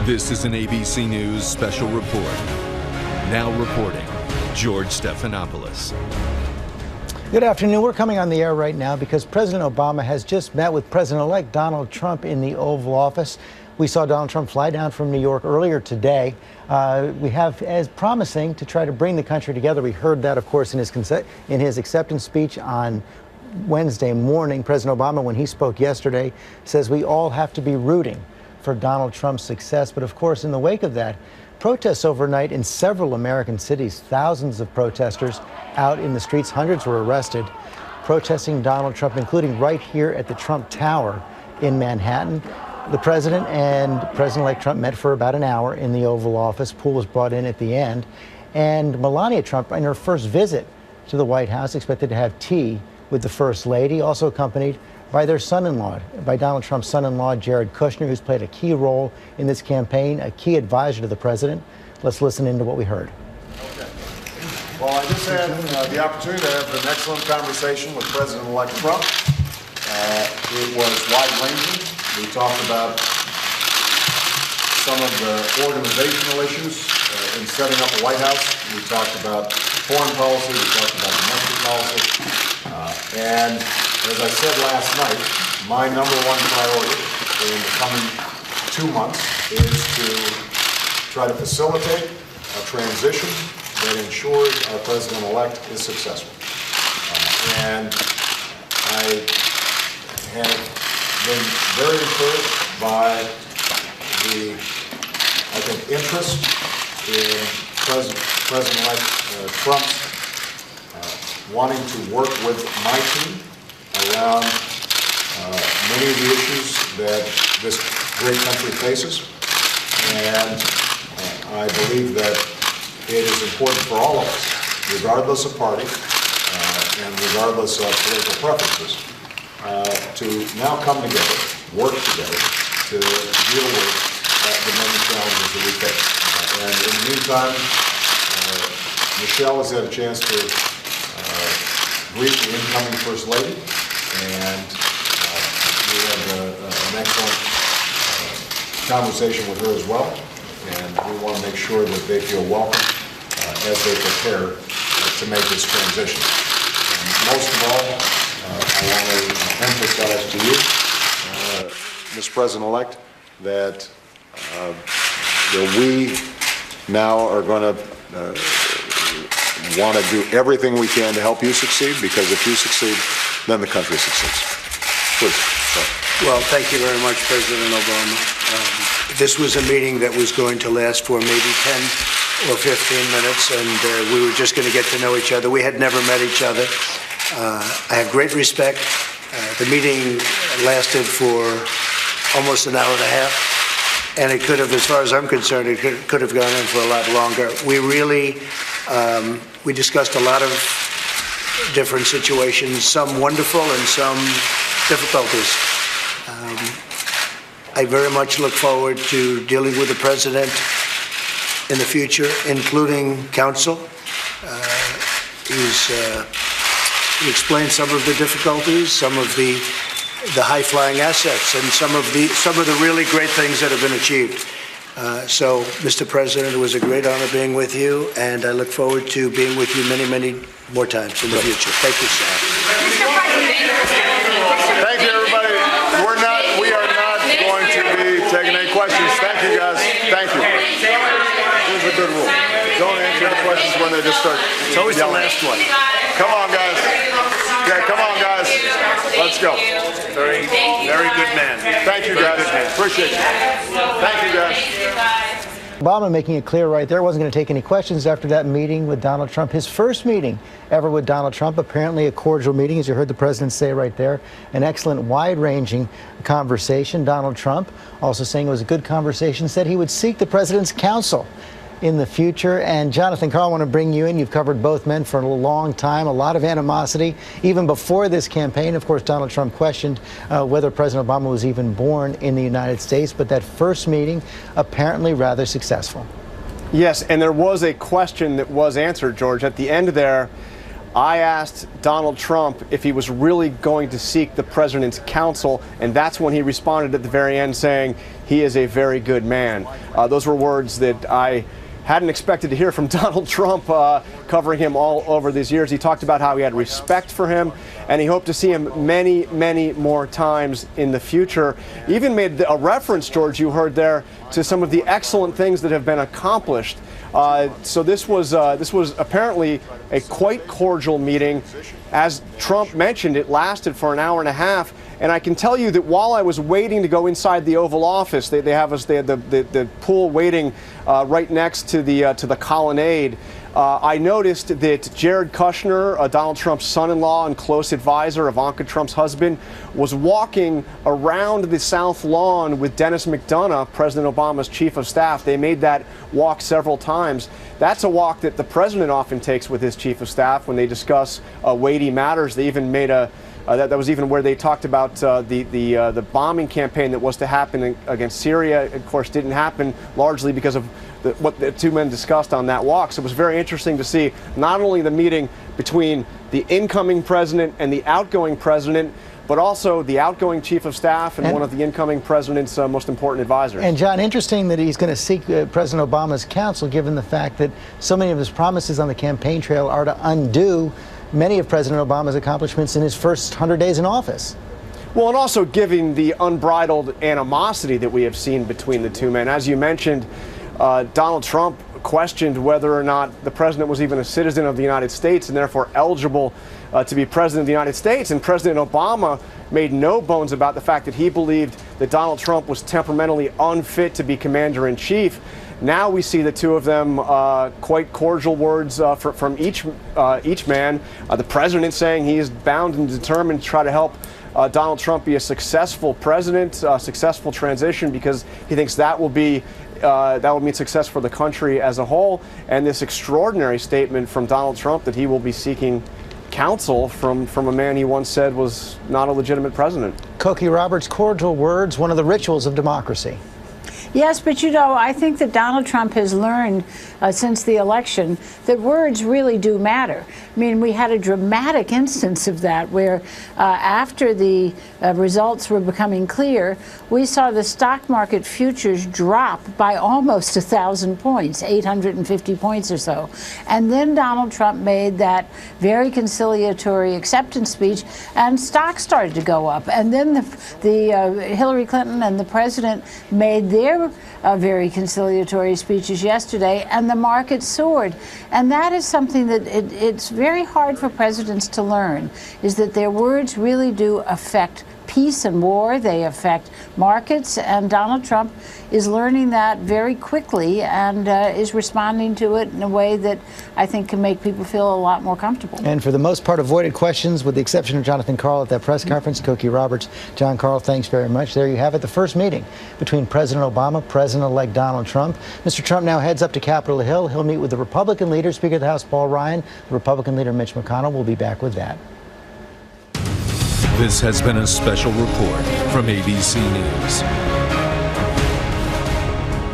This is an ABC News special report. Now reporting, George Stephanopoulos. Good afternoon. We're coming on the air right now because President Obama has just met with President-elect Donald Trump in the Oval Office. We saw Donald Trump fly down from New York earlier today. We have as promising to try to bring the country together. We heard that, of course, in his acceptance speech on Wednesday morning. President Obama, when he spoke yesterday, says we all have to be rooting for Donald Trump's success. But of course, in the wake of that, protests overnight in several American cities, thousands of protesters out in the streets, hundreds were arrested, protesting Donald Trump, including right here at the Trump Tower in Manhattan. The president and President-elect Trump met for about an hour in the Oval Office. Poole was brought in at the end. And Melania Trump, in her first visit to the White House, expected to have tea with the First Lady, also accompanied by their son-in-law, by Donald Trump's son-in-law, Jared Kushner, who's played a key role in this campaign, a key advisor to the president. Let's listen into what we heard. Okay. Well, I just had the opportunity to have an excellent conversation with President-elect Trump. It was wide-ranging. We talked about some of the organizational issues in setting up the White House. We talked about foreign policy. We talked about domestic policy. And as I said last night, my number one priority in the coming 2 months is to try to facilitate a transition that ensures our president-elect is successful. And I have been very encouraged by the, I think, interest in President-elect Trump's wanting to work with my team around many of the issues that this great country faces. And I believe that it is important for all of us, regardless of party and regardless of political preferences, to now come together, work together to deal with the many challenges that we face. And in the meantime, Michelle has had a chance to greet the incoming First Lady, and we had an excellent conversation with her as well, and we want to make sure that they feel welcome as they prepare to make this transition. And most of all, I want to emphasize to you, Mr. President-elect, that we now are going to want to do everything we can to help you succeed, because if you succeed, then the country succeeds. Please. Well, thank you very much, President Obama. This was a meeting that was going to last for maybe 10 or 15 minutes, and we were just going to get to know each other. We had never met each other. I have great respect. The meeting lasted for almost an hour and a half, and it could have, as far as I'm concerned, it could have gone on for a lot longer. We really we discussed a lot of different situations, some wonderful and some difficulties. I very much look forward to dealing with the president in the future, including counsel. He explained some of the difficulties, some of the high-flying assets, and some of the really great things that have been achieved. So, Mr. President, it was a great honor being with you, and I look forward to being with you many, many more times in the future. Thank you, sir. Thank you, everybody. We are not going to be taking any questions. Thank you, guys. Thank you. Here's a good rule. Don't answer the questions when they just start. It's always the last one. Come on, guys. Yeah, come on, guys. Let's go. Very good man. Thank you, guys. Appreciate you. Thank you, guys. Obama making it clear right there wasn't going to take any questions after that meeting with Donald Trump. His first meeting ever with Donald Trump, apparently a cordial meeting, as you heard the president say right there. An excellent, wide-ranging conversation. Donald Trump also saying it was a good conversation, said he would seek the president's counsel in the future. And Jonathan Karl, I want to bring you in. You've covered both men for a long time, a lot of animosity. Even before this campaign, of course, Donald Trump questioned whether President Obama was even born in the United States. But that first meeting, apparently rather successful. Yes, and there was a question that was answered, George. At the end there, I asked Donald Trump if he was really going to seek the president's counsel, and that's when he responded at the very end saying he is a very good man. Those were words that I hadn't expected to hear from Donald Trump, covering him all over these years. He talked about how he had respect for him, and he hoped to see him many, many more times in the future. He even made a reference, George, you heard there, to some of the excellent things that have been accomplished. So this was apparently a quite cordial meeting. As Trump mentioned, it lasted for an hour and a half. And I can tell you that while I was waiting to go inside the Oval Office, they had the pool waiting right next to the colonnade. I noticed that Jared Kushner, Donald Trump's son-in-law and close advisor, Ivanka Trump's husband, was walking around the South Lawn with Dennis McDonough, President Obama's chief of staff. They made that walk several times. That's a walk that the president often takes with his chief of staff when they discuss weighty matters. They even made that was even where they talked about the bombing campaign that was to happen against Syria. Of course, didn't happen largely because of what the two men discussed on that walk. So it was very interesting to see not only the meeting between the incoming president and the outgoing president, but also the outgoing chief of staff and one of the incoming president's most important advisors. And John, interesting that he's going to seek President Obama's counsel, given the fact that so many of his promises on the campaign trail are to undo many of President Obama's accomplishments in his first 100 days in office. Well, and also given the unbridled animosity that we have seen between the two men. As you mentioned, Donald Trump questioned whether or not the president was even a citizen of the United States and therefore eligible to be president of the United States. And President Obama made no bones about the fact that he believed that Donald Trump was temperamentally unfit to be commander-in-chief. Now we see the two of them, quite cordial words from each man. The president saying he is bound and determined to try to help Donald Trump be a successful president, a successful transition, because he thinks that will mean success for the country as a whole. And this extraordinary statement from Donald Trump that he will be seeking counsel from a man he once said was not a legitimate president. Cokie Roberts, cordial words, one of the rituals of democracy. Yes, but you know, I think that Donald Trump has learned since the election that words really do matter. I mean, we had a dramatic instance of that where after the results were becoming clear, we saw the stock market futures drop by almost 1,000 points, 850 points or so. And then Donald Trump made that very conciliatory acceptance speech and stocks started to go up. And then the Hillary Clinton and the president made their very conciliatory speeches yesterday, and the market soared. And that is something that it's very hard for presidents to learn, is that their words really do affect peace and war. They affect markets, and Donald Trump is learning that very quickly and is responding to it in a way that I think can make people feel a lot more comfortable. And for the most part, avoided questions, with the exception of Jonathan Karl at that press conference. Cokie Roberts, John Karl, thanks very much. There you have it, the first meeting between President Obama, President-elect Donald Trump. Mr. Trump now heads up to Capitol Hill. He'll meet with the Republican leader, Speaker of the House Paul Ryan. The Republican leader Mitch McConnell will be back with that. This has been a special report from ABC News.